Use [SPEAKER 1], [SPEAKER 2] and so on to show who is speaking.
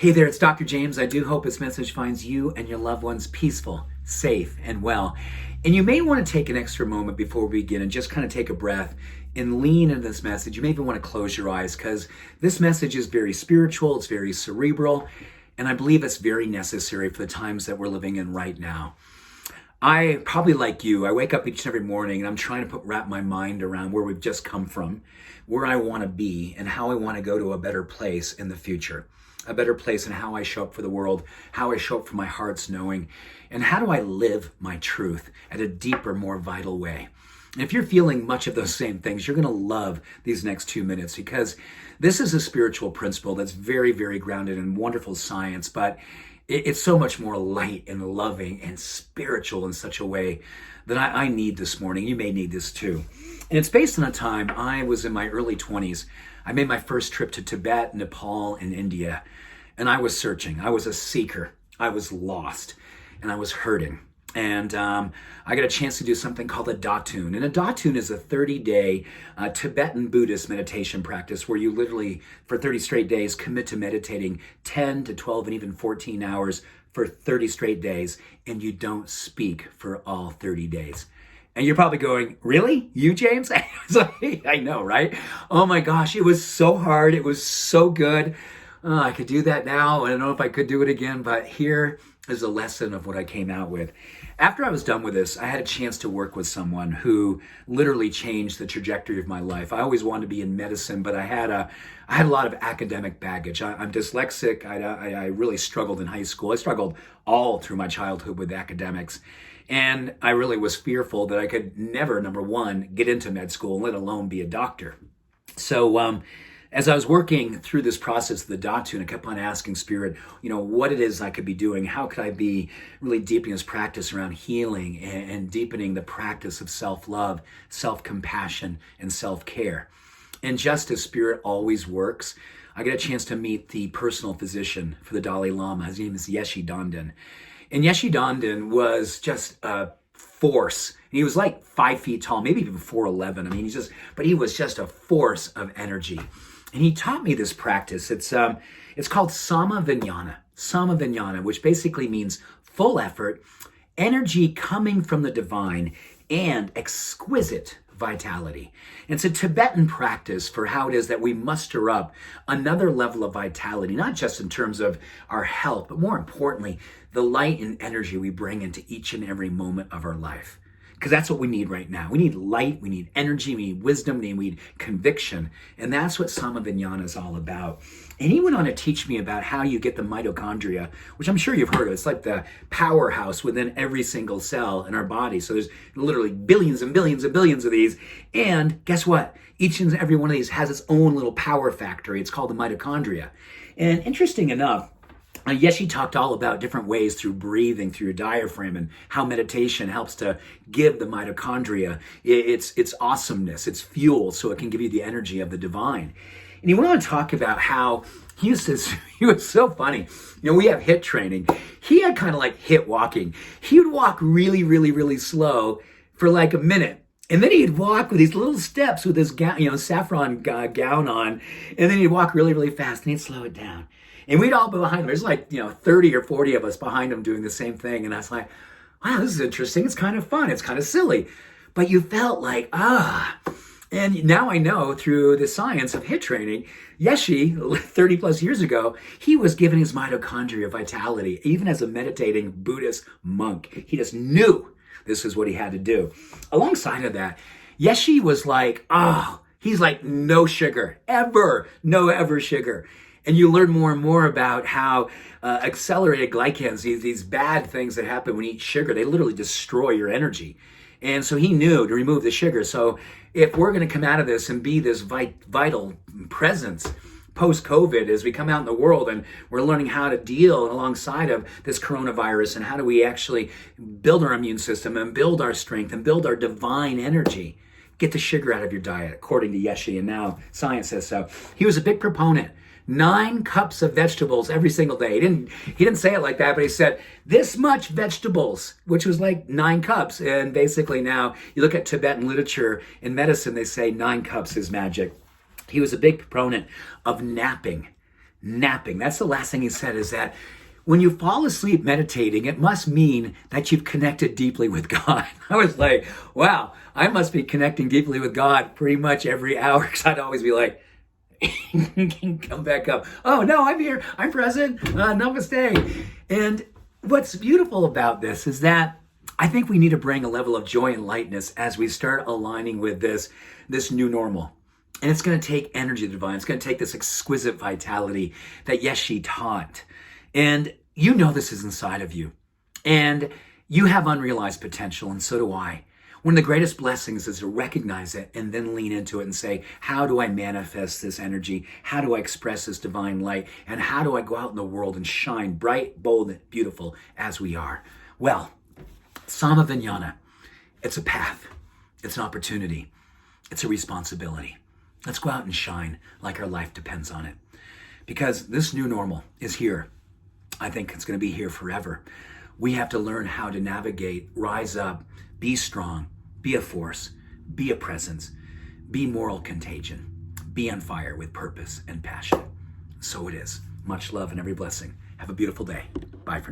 [SPEAKER 1] Hey there, it's Dr. James. I do hope this message finds you and your loved ones peaceful, safe, and well. And you may want to take an extra moment before we begin and just kind of take a breath and lean into this message. You may even want to close your eyes because this message is very spiritual, it's very cerebral, and I believe it's very necessary for the times that we're living in right now. I probably like you, I wake up each and every morning and I'm trying to wrap my mind around where we've just come from, where I want to be, and how I want to go to a better place in the future. A better place in how I show up for the world, how I show up for my heart's knowing, and how do I live my truth at a deeper, more vital way. And if you're feeling much of those same things, you're going to love these next 2 minutes because this is a spiritual principle that's very, very grounded in wonderful science, but it's so much more light and loving and spiritual in such a way that I need this morning. You may need this too. And it's based on a time I was in my early 20s. I made my first trip to Tibet, Nepal, and India, and I was searching. I was a seeker. I was lost, and I was hurting. And I got a chance to do something called a Datun. And a Datun is a 30-day Tibetan Buddhist meditation practice where you literally, for 30 straight days, commit to meditating 10 to 12 and even 14 hours for 30 straight days, and you don't speak for all 30 days. And you're probably going, really? You, James? I know, right? Oh my gosh, it was so hard. It was so good. I could do that now. I don't know if I could do it again, but here is a lesson of what I came out with. After I was done with this, I had a chance to work with someone who literally changed the trajectory of my life. I always wanted to be in medicine, but I had a lot of academic baggage. I'm dyslexic. I really struggled in high school. I struggled all through my childhood with academics. And I really was fearful that I could never, number one, get into med school, let alone be a doctor. So as I was working through this process of the Datun, I kept on asking Spirit, what it is I could be doing. How could I be really deepening this practice around healing and deepening the practice of self-love, self-compassion, and self-care. And just as Spirit always works, I got a chance to meet the personal physician for the Dalai Lama. His name is Yeshi Dhondan. And Yeshi Dhondan was just a force. And he was like 5 feet tall, maybe even 4'11". But he was just a force of energy. And he taught me this practice. It's called Sama, which basically means full effort, energy coming from the divine, and exquisite vitality. And it's a Tibetan practice for how it is that we muster up another level of vitality, not just in terms of our health, but more importantly, the light and energy we bring into each and every moment of our life. Because that's what we need right now. We need light, we need energy, we need wisdom, we need conviction. And that's what Sama is all about. And he went on to teach me about how you get the mitochondria, which I'm sure you've heard of. It's like the powerhouse within every single cell in our body. So there's literally billions and billions and billions of these. And guess what? Each and every one of these has its own little power factory. It's called the mitochondria. And interesting enough, Yeshi talked all about different ways through breathing, through your diaphragm, and how meditation helps to give the mitochondria its awesomeness, its fuel, so it can give you the energy of the divine. And he went on to talk about how he was so funny. We have HIIT training. He had kind of like HIIT walking. He would walk really, really, really slow for like a minute. And then he'd walk with these little steps with his gown, saffron gown on. And then he'd walk really, really fast and he'd slow it down. And we'd all be behind him. There's like, 30 or 40 of us behind him doing the same thing. And I was like, wow, this is interesting. It's kind of fun. It's kind of silly. But you felt like, And now I know through the science of HIIT training, Yeshi, 30 plus years ago, he was given his mitochondria vitality, even as a meditating Buddhist monk. He just knew this is what he had to do. Alongside of that, Yeshi was like, he's like no sugar, no ever sugar. And you learn more and more about how accelerated glycans, these bad things that happen when you eat sugar, they literally destroy your energy. And so he knew to remove the sugar. So if we're going to come out of this and be this vital presence post-COVID as we come out in the world and we're learning how to deal alongside of this coronavirus and how do we actually build our immune system and build our strength and build our divine energy, get the sugar out of your diet, according to Yeshi, and now science says so. He was a big proponent 9 cups of vegetables every single day. He didn't say it like that, but he said this much vegetables, which was like 9 cups. And basically now you look at Tibetan literature and medicine, they say 9 cups is magic. He was a big proponent of napping. napping. That's the last thing he said, is that when you fall asleep meditating, it must mean that you've connected deeply with God. I was like, wow, I must be connecting deeply with God pretty much every hour, because I'd always be like, come back up. Oh, no, I'm here. I'm present. Namaste. And what's beautiful about this is that I think we need to bring a level of joy and lightness as we start aligning with this new normal. And it's going to take energy to divine. It's going to take this exquisite vitality that Yeshi taught. And you know this is inside of you. And you have unrealized potential, and so do I. One of the greatest blessings is to recognize it and then lean into it and say, how do I manifest this energy? How do I express this divine light? And how do I go out in the world and shine bright, bold, and beautiful as we are? Well, Sama Vijnana, it's a path. It's an opportunity. It's a responsibility. Let's go out and shine like our life depends on it. Because this new normal is here. I think it's going to be here forever. We have to learn how to navigate, rise up, be strong, be a force, be a presence, be moral contagion, be on fire with purpose and passion. So it is. Much love and every blessing. Have a beautiful day. Bye for now.